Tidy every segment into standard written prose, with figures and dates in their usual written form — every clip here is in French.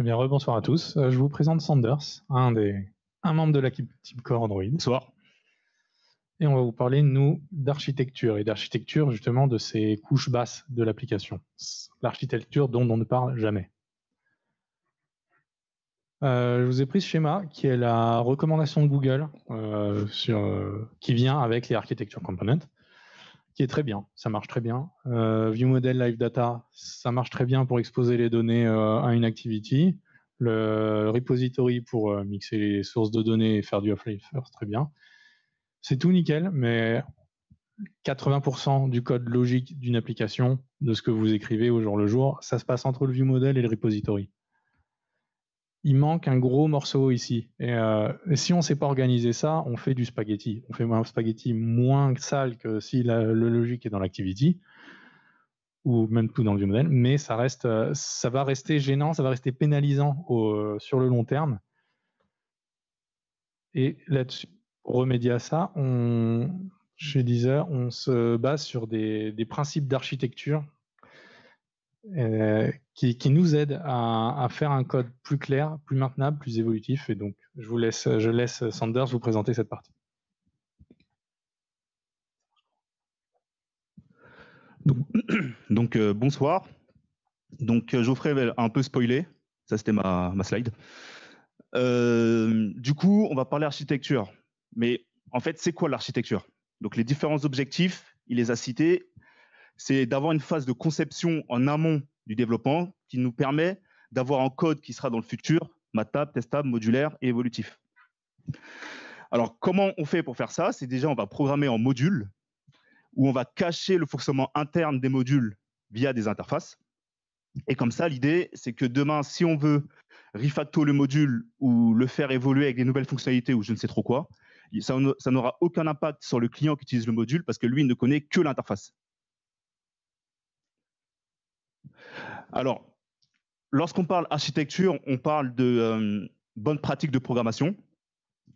Eh bien, rebonsoir à tous. Je vous présente Sanders, un membre de l'équipe Team Core Android. Bonsoir. Et on va vous parler, nous, d'architecture, et d'architecture, justement, de ces couches basses de l'application. L'architecture dont on ne parle jamais. Je vous ai pris ce schéma, qui est la recommandation de Google, qui vient avec les Architecture Components, qui est très bien, ça marche très bien. ViewModel Live Data, ça marche très bien pour exposer les données à une activity. Le repository pour mixer les sources de données et faire du offline first, très bien. C'est tout nickel, mais 80% du code logique d'une application, de ce que vous écrivez au jour le jour, ça se passe entre le ViewModel et le repository. Il manque un gros morceau ici. Et si on ne sait pas organiser ça, on fait du spaghetti. On fait un spaghetti moins sale que si le logique est dans l'activity, ou même tout dans le ViewModel, mais ça va rester gênant, ça va rester pénalisant sur le long terme. Et là-dessus, pour remédier à ça, chez Deezer, on se base sur des principes d'architecture qui nous aident à faire un code plus clair, plus maintenable, plus évolutif. Et donc, je laisse Sanders vous présenter cette partie. Donc bonsoir. Donc Geoffrey va un peu spoiler. Ça, c'était ma slide. Du coup, on va parler architecture. Mais en fait, c'est quoi l'architecture? Donc les différents objectifs, il les a cités. C'est d'avoir une phase de conception en amont du développement qui nous permet d'avoir un code qui sera dans le futur, matable, testable, modulaire et évolutif. Alors, comment on fait pour faire ça? C'est déjà, on va programmer en modules où on va cacher le fonctionnement interne des modules via des interfaces. Et comme ça, l'idée, c'est que demain, si on veut refacto le module ou le faire évoluer avec des nouvelles fonctionnalités ou je ne sais trop quoi, ça n'aura aucun impact sur le client qui utilise le module parce que lui, il ne connaît que l'interface. Alors, lorsqu'on parle architecture, on parle de bonnes pratiques de programmation.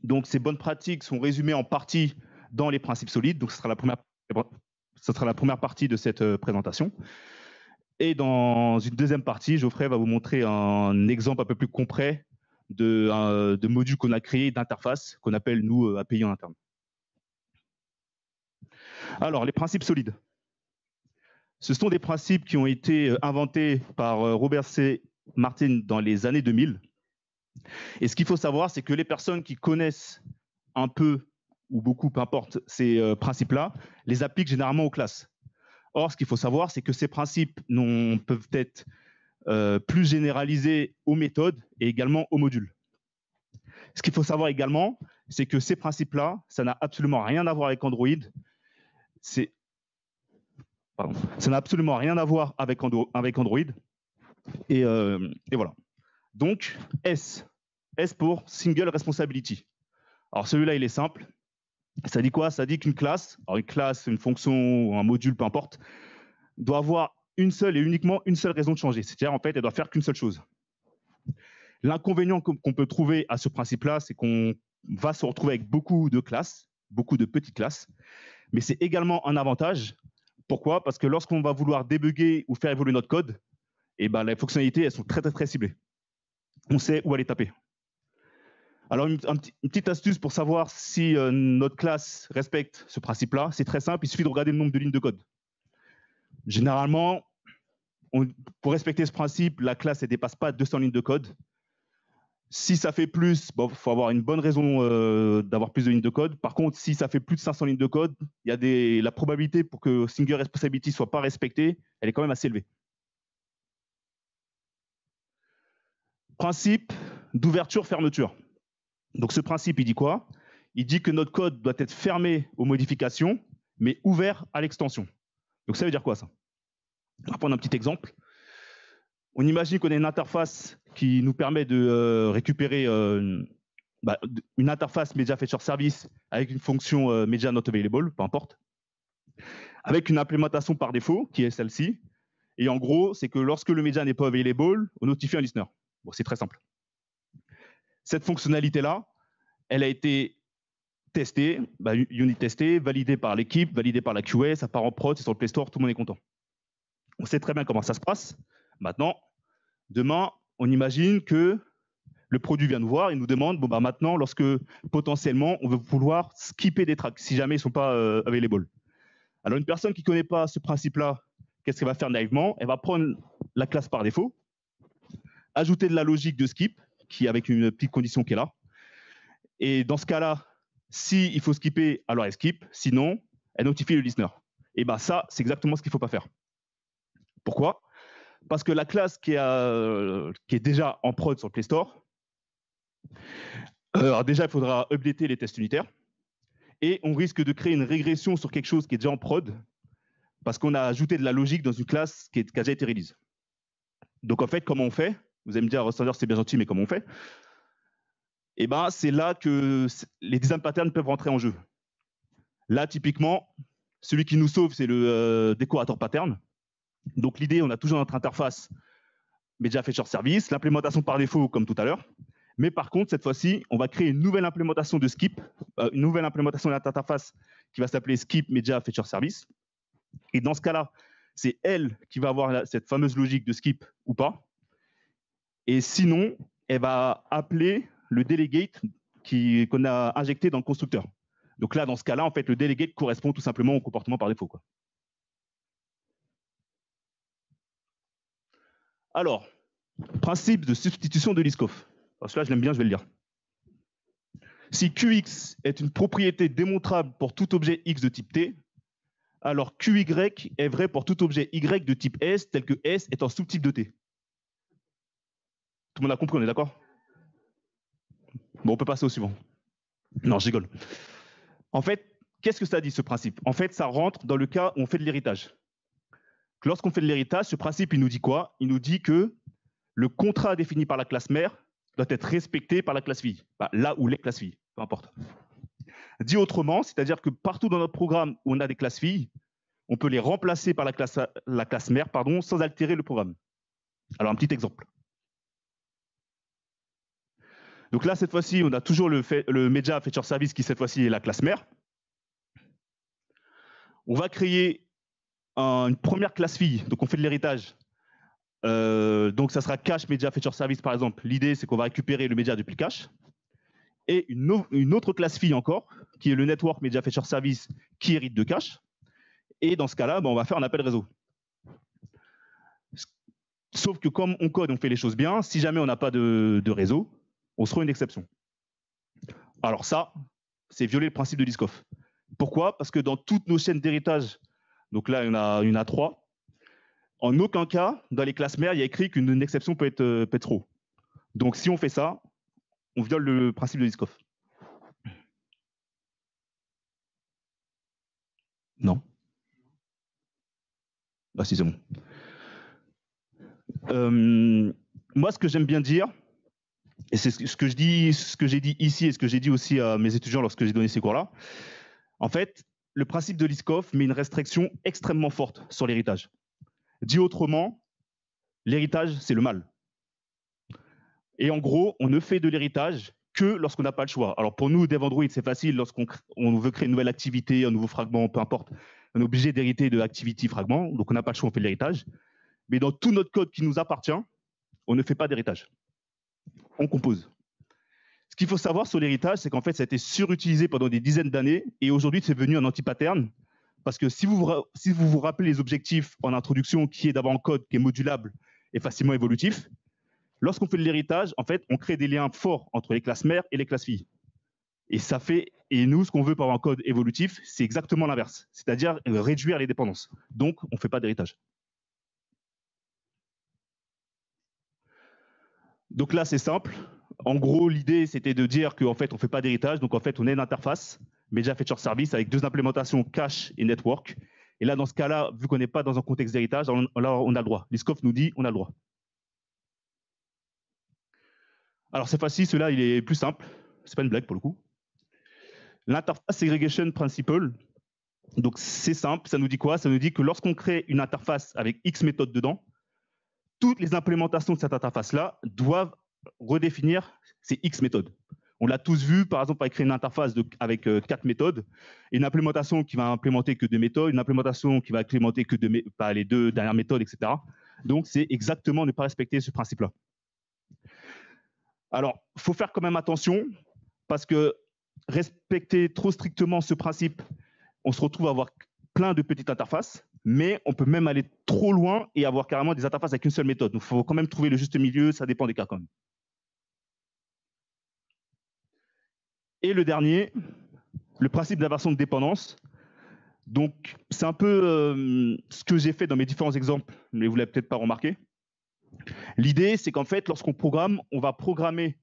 Donc, ces bonnes pratiques sont résumées en partie dans les principes solides. Donc, ce sera la première partie de cette présentation. Et dans une deuxième partie, Geoffrey va vous montrer un exemple un peu plus concret de modules qu'on a créés, d'interfaces qu'on appelle, nous, API en interne. Alors, les principes solides. Ce sont des principes qui ont été inventés par Robert C. Martin dans les années 2000. Et ce qu'il faut savoir, c'est que les personnes qui connaissent un peu ou beaucoup, peu importe, ces principes-là, les appliquent généralement aux classes. Or, ce qu'il faut savoir, c'est que ces principes peuvent être plus généralisés aux méthodes et également aux modules. Ce qu'il faut savoir également, c'est que ces principes-là, ça n'a absolument rien à voir avec Android. Ça n'a absolument rien à voir avec Android. Et voilà. Donc, S pour Single Responsibility. Alors, celui-là, il est simple. Ça dit quoi? Ça dit qu'une classe, alors une classe, une fonction, un module, peu importe, doit avoir une seule et uniquement une seule raison de changer. C'est-à-dire, en fait, elle doit faire qu'une seule chose. L'inconvénient qu'on peut trouver à ce principe-là, c'est qu'on va se retrouver avec beaucoup de classes, beaucoup de petites classes, mais c'est également un avantage. Pourquoi? Parce que lorsqu'on va vouloir débugger ou faire évoluer notre code, et ben, les fonctionnalités, elles sont très, très, très ciblées. On sait où aller taper. Alors, une petite astuce pour savoir si notre classe respecte ce principe-là, c'est très simple, il suffit de regarder le nombre de lignes de code. Généralement, pour respecter ce principe, la classe ne dépasse pas 200 lignes de code. Si ça fait plus, il faut avoir une bonne raison d'avoir plus de lignes de code. Par contre, si ça fait plus de 500 lignes de code, la probabilité pour que Single Responsibility ne soit pas respectée, elle est quand même assez élevée. Principe d'ouverture-fermeture. Donc ce principe, il dit quoi? Il dit que notre code doit être fermé aux modifications, mais ouvert à l'extension. Donc ça veut dire quoi ça? On va prendre un petit exemple. On imagine qu'on a une interface qui nous permet de récupérer une interface Media Feature Service avec une fonction Media Not Available, peu importe, avec une implémentation par défaut qui est celle-ci. Et en gros, c'est que lorsque le Media n'est pas available, on notifie un listener. Bon, c'est très simple. Cette fonctionnalité-là, elle a été testée, unit testée, validée par l'équipe, validée par la QA, ça part en prod, c'est sur le Play Store, tout le monde est content. On sait très bien comment ça se passe. Maintenant, demain, on imagine que le produit vient nous voir et nous demande, bon, bah, maintenant, lorsque potentiellement, on veut vouloir skipper des tracks, si jamais ils ne sont pas available. Alors, une personne qui ne connaît pas ce principe-là, qu'est-ce qu'elle va faire naïvement? Elle va prendre la classe par défaut, ajouter de la logique de skip, qui avec une petite condition qui est là. Et dans ce cas-là, s'il faut skipper, alors elle skip. Sinon, elle notifie le listener. Et bien ça, c'est exactement ce qu'il ne faut pas faire. Pourquoi? Parce que la classe qui est déjà en prod sur le Play Store, alors déjà, il faudra updater les tests unitaires. Et on risque de créer une régression sur quelque chose qui est déjà en prod, parce qu'on a ajouté de la logique dans une classe qui a déjà été release. Donc en fait, comment on fait? Vous allez me dire, Standard, c'est bien gentil, mais comment on fait? Et ben, c'est là que les design patterns peuvent rentrer en jeu. Là, typiquement, celui qui nous sauve, c'est le décorateur pattern. Donc l'idée, on a toujours notre interface Media Feature Service, l'implémentation par défaut, comme tout à l'heure. Mais par contre, cette fois-ci, on va créer une nouvelle implémentation de Skip, une nouvelle implémentation de notre interface qui va s'appeler Skip Media Feature Service. Et dans ce cas-là, c'est elle qui va avoir cette fameuse logique de skip ou pas. Et sinon, elle va appeler le delegate qu'on a injecté dans le constructeur. Donc là, dans ce cas-là, en fait, le delegate correspond tout simplement au comportement par défaut, quoi. Alors, principe de substitution de Liskov. Parce que là, je l'aime bien, je vais le lire. Si QX est une propriété démontrable pour tout objet X de type T, alors QY est vrai pour tout objet Y de type S, tel que S est un sous-type de T. Tout le monde a compris, on est d'accord? Bon, on peut passer au suivant. Non, je rigole. En fait, qu'est-ce que ça dit, ce principe? En fait, ça rentre dans le cas où on fait de l'héritage. Lorsqu'on fait de l'héritage, ce principe, il nous dit quoi? Il nous dit que le contrat défini par la classe mère doit être respecté par la classe fille. Bah, là où les classes filles, peu importe. Dit autrement, c'est-à-dire que partout dans notre programme où on a des classes filles, on peut les remplacer par la classe mère, pardon, sans altérer le programme. Alors, un petit exemple. Donc là, cette fois-ci, on a toujours le Media Feature Service qui, cette fois-ci, est la classe mère. On va créer une première classe fille. Donc, on fait de l'héritage. Donc, ça sera Cache Media Feature Service, par exemple. L'idée, c'est qu'on va récupérer le média depuis le cache. Et une autre classe fille encore, qui est le Network Media Feature Service, qui hérite de cache. Et dans ce cas-là, on va faire un appel réseau. Sauf que comme on code, on fait les choses bien. Si jamais on n'a pas de réseau, on sera une exception. Alors ça, c'est violer le principe de Liskov. Pourquoi? Parce que dans toutes nos chaînes d'héritage, donc là, il y en a 3, en aucun cas, dans les classes mères, il y a écrit qu'une exception peut être trop. Donc si on fait ça, on viole le principe de Liskov. Non. Ah si, c'est bon. Moi, ce que j'aime bien dire, et c'est ce que j'ai dit ici et ce que j'ai dit aussi à mes étudiants lorsque j'ai donné ces cours-là, en fait, le principe de Liskov met une restriction extrêmement forte sur l'héritage. Dit autrement, l'héritage, c'est le mal. Et en gros, on ne fait de l'héritage que lorsqu'on n'a pas le choix. Alors pour nous, Dev Android, c'est facile lorsqu'on veut créer une nouvelle activité, un nouveau fragment, peu importe. On est obligé d'hériter de activity fragment, donc on n'a pas le choix, on fait de l'héritage. Mais dans tout notre code qui nous appartient, on ne fait pas d'héritage. On compose. Ce qu'il faut savoir sur l'héritage, c'est qu'en fait, ça a été surutilisé pendant des dizaines d'années et aujourd'hui, c'est devenu un anti-pattern. Parce que si vous vous rappelez les objectifs en introduction, qui est d'avoir un code qui est modulable et facilement évolutif, lorsqu'on fait de l'héritage, en fait, on crée des liens forts entre les classes mères et les classes filles. Et nous, ce qu'on veut pour avoir un code évolutif, c'est exactement l'inverse, c'est-à-dire réduire les dépendances. Donc, on ne fait pas d'héritage. Donc là, c'est simple. En gros, l'idée, c'était de dire qu'en fait, on ne fait pas d'héritage. Donc, en fait, on a une interface Media Feature Service avec 2 implémentations cache et network. Et là, dans ce cas-là, vu qu'on n'est pas dans un contexte d'héritage, là, on a le droit. Liskov nous dit on a le droit. Alors, cette fois-ci, celui-là, il est plus simple. C'est pas une blague pour le coup. L'interface segregation principle. Donc, c'est simple. Ça nous dit quoi? Ça nous dit que lorsqu'on crée une interface avec X méthodes dedans, toutes les implémentations de cette interface-là doivent redéfinir ces X méthodes. On l'a tous vu, par exemple, avec créer une interface avec 4 méthodes, une implémentation qui va implémenter que 2 méthodes, une implémentation qui va implémenter que les 2 dernières méthodes, etc. Donc, c'est exactement ne pas respecter ce principe-là. Alors, il faut faire quand même attention parce que respecter trop strictement ce principe, on se retrouve à avoir plein de petites interfaces, mais on peut même aller trop loin et avoir carrément des interfaces avec une seule méthode. Donc, il faut quand même trouver le juste milieu, ça dépend des cas quand même. Et le dernier, le principe d'inversion de dépendance. Donc, c'est un peu ce que j'ai fait dans mes différents exemples, mais vous ne l'avez peut-être pas remarqué. L'idée, c'est qu'en fait, lorsqu'on programme, on va programmer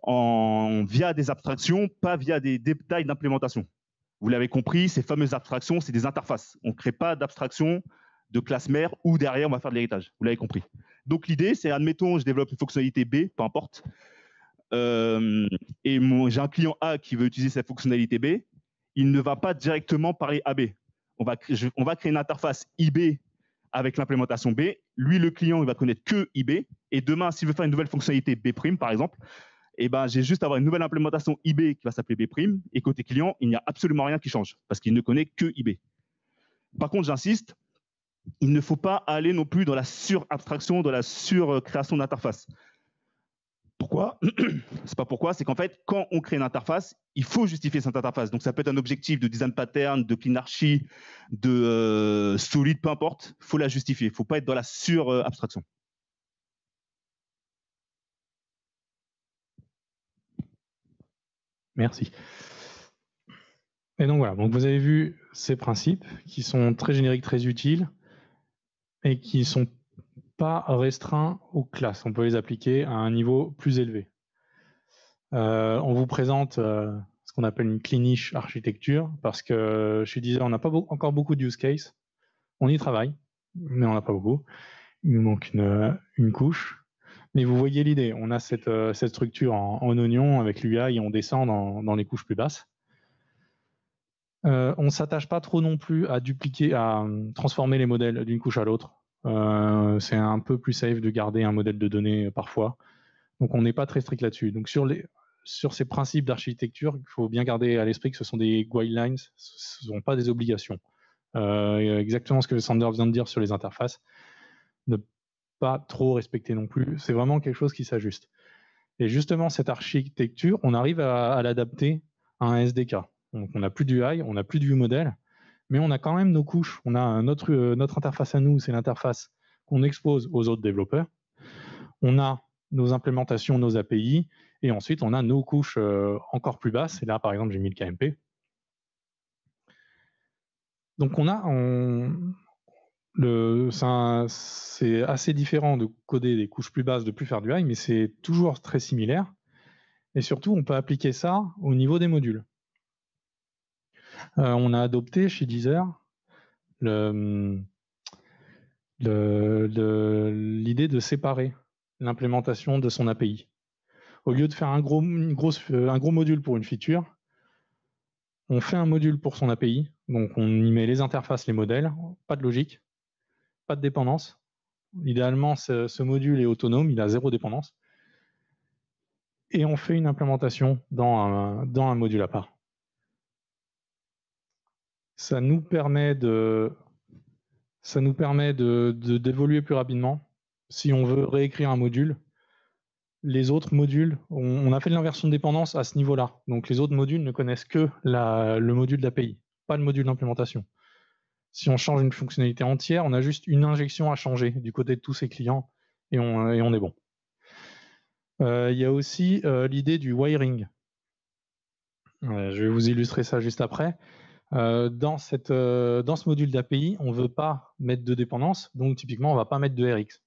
via des abstractions, pas via des détails d'implémentation. Vous l'avez compris, ces fameuses abstractions, c'est des interfaces. On ne crée pas d'abstraction de classe mère où derrière, on va faire de l'héritage. Vous l'avez compris. Donc, l'idée, c'est, admettons, je développe une fonctionnalité B, peu importe, et j'ai un client A qui veut utiliser cette fonctionnalité B, il ne va pas directement parler AB. On va créer une interface IB avec l'implémentation B. Lui, le client, il va connaître que IB. Et demain, s'il veut faire une nouvelle fonctionnalité B', par exemple, eh ben, j'ai juste à avoir une nouvelle implémentation IB qui va s'appeler B'. Et côté client, il n'y a absolument rien qui change parce qu'il ne connaît que IB. Par contre, j'insiste, il ne faut pas aller non plus dans la surabstraction, dans la surcréation d'interface. Pourquoi? C'est pas pourquoi, c'est qu'en fait, quand on crée une interface, il faut justifier cette interface. Donc, ça peut être un objectif de design pattern, de clean archi, de solide, peu importe. Il faut la justifier. Il ne faut pas être dans la sur-abstraction. Merci. Et donc voilà, donc vous avez vu ces principes qui sont très génériques, très utiles et qui ne sont pas restreints aux classes. On peut les appliquer à un niveau plus élevé. On vous présente ce qu'on appelle une cleanish architecture parce que chez Deezer, on n'a pas encore beaucoup de use cases. On y travaille, mais on n'a pas beaucoup. Il nous manque une couche. Mais vous voyez l'idée. On a cette structure en oignon avec l'UI et on descend dans les couches plus basses. On ne s'attache pas trop non plus à dupliquer, à transformer les modèles d'une couche à l'autre. C'est un peu plus safe de garder un modèle de données parfois. Donc on n'est pas très strict là-dessus. Donc sur ces principes d'architecture, il faut bien garder à l'esprit que ce sont des guidelines, ce ne sont pas des obligations. Exactement ce que Sander vient de dire sur les interfaces. Ne pas trop respecter non plus. C'est vraiment quelque chose qui s'ajuste. Et justement, cette architecture, on arrive à l'adapter à un SDK. Donc on n'a plus d'UI, on n'a plus de ViewModel, mais on a quand même nos couches. On a notre interface à nous, c'est l'interface qu'on expose aux autres développeurs. On a nos implémentations, nos API, et ensuite on a nos couches encore plus basses. Et là, par exemple, j'ai mis le KMP. Donc c'est assez différent de coder des couches plus basses, de plus faire du UI, mais c'est toujours très similaire. Et surtout, on peut appliquer ça au niveau des modules. On a adopté chez Deezer l'idée de séparer l'implémentation de son API. Au lieu de faire un gros module pour une feature, on fait un module pour son API. Donc, on y met les interfaces, les modèles, pas de logique, pas de dépendance. Idéalement, ce module est autonome, il a 0 dépendance. Et on fait une implémentation dans un module à part. Ça nous permet d'évoluer plus rapidement. Si on veut réécrire un module, les autres modules, on a fait de l'inversion de dépendance à ce niveau-là. Donc les autres modules ne connaissent que le module d'API, pas le module d'implémentation. Si on change une fonctionnalité entière, on a juste une injection à changer du côté de tous ces clients et on est bon. Il y a aussi l'idée du wiring. Je vais vous illustrer ça juste après. Dans ce module d'API, on ne veut pas mettre de dépendance, donc typiquement, on ne va pas mettre de RX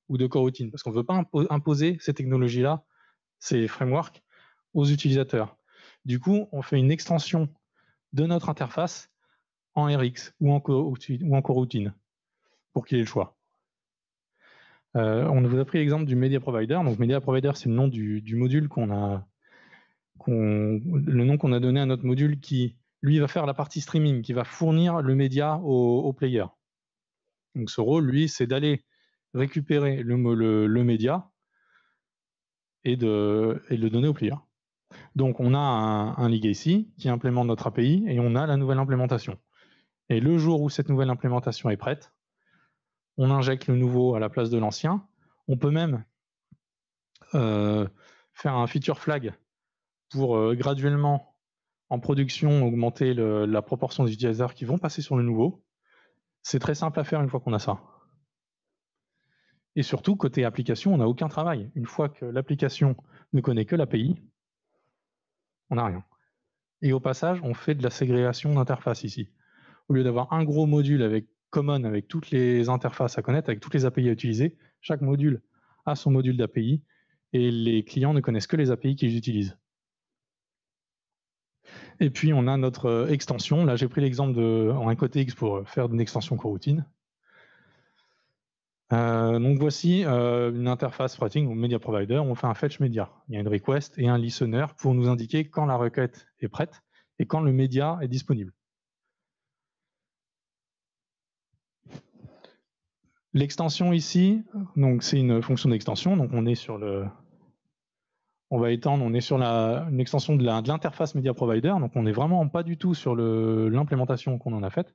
ou de coroutine, parce qu'on ne veut pas imposer ces technologies-là, ces frameworks, aux utilisateurs. Du coup, on fait une extension de notre interface en RX ou en coroutine, pour qu'il ait le choix. On vous a pris l'exemple du Media Provider. Donc, Media Provider, c'est le nom du module le nom qu'on a donné à notre module qui, lui, va faire la partie streaming, qui va fournir le média au player. Donc ce rôle, lui, c'est d'aller récupérer le média et de le donner au player. Donc on a un legacy qui implémente notre API et on a la nouvelle implémentation. Et le jour où cette nouvelle implémentation est prête, on injecte le nouveau à la place de l'ancien. On peut même faire un feature flag pour graduellement, en production, augmenter la proportion des utilisateurs qui vont passer sur le nouveau. C'est très simple à faire une fois qu'on a ça. Et surtout, côté application, on n'a aucun travail. Une fois que l'application ne connaît que l'API, on n'a rien. Et au passage, on fait de la ségrégation d'interfaces ici. Au lieu d'avoir un gros module avec common, avec toutes les interfaces à connaître, avec toutes les API à utiliser, chaque module a son module d'API et les clients ne connaissent que les API qu'ils utilisent. Et puis, on a notre extension. Là, j'ai pris l'exemple en un côté X pour faire une extension coroutine. Donc voici une interface routing ou media provider. On fait un fetch media. Il y a une request et un listener pour nous indiquer quand la requête est prête et quand le média est disponible. L'extension ici, donc c'est une fonction d'extension. Donc on est sur on va étendre. On est sur une extension de l'interface media provider. Donc on n'est vraiment pas du tout sur l'implémentation qu'on en a faite.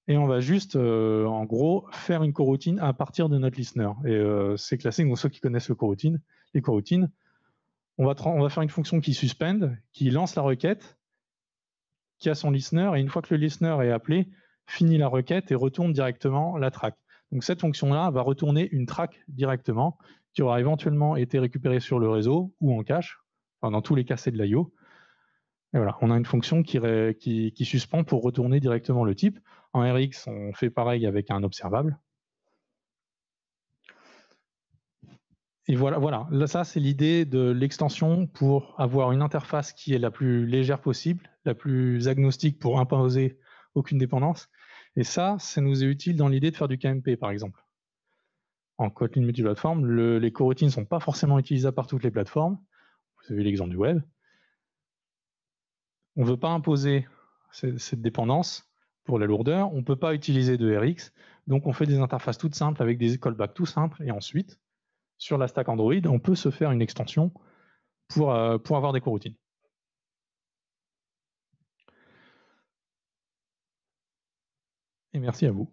Et on va juste, en gros, faire une coroutine à partir de notre listener. Et c'est classique, donc ceux qui connaissent les coroutines, on va faire une fonction qui suspend, qui lance la requête, qui a son listener, et une fois que le listener est appelé, finit la requête et retourne directement la track. Donc cette fonction-là va retourner une track directement, qui aura éventuellement été récupérée sur le réseau ou en cache. Enfin, dans tous les cas, c'est de l'IO. Et voilà, on a une fonction qui suspend pour retourner directement le type. En Rx, on fait pareil avec un observable. Et voilà. Là, ça, c'est l'idée de l'extension pour avoir une interface qui est la plus légère possible, la plus agnostique pour imposer aucune dépendance. Et ça nous est utile dans l'idée de faire du KMP, par exemple. En Kotlin multiplateforme, les coroutines ne sont pas forcément utilisables par toutes les plateformes. Vous avez l'exemple du web. On ne veut pas imposer cette dépendance pour la lourdeur. On ne peut pas utiliser de Rx. Donc, on fait des interfaces toutes simples avec des callbacks tout simples. Et ensuite, sur la stack Android, on peut se faire une extension pour avoir des coroutines. Et merci à vous.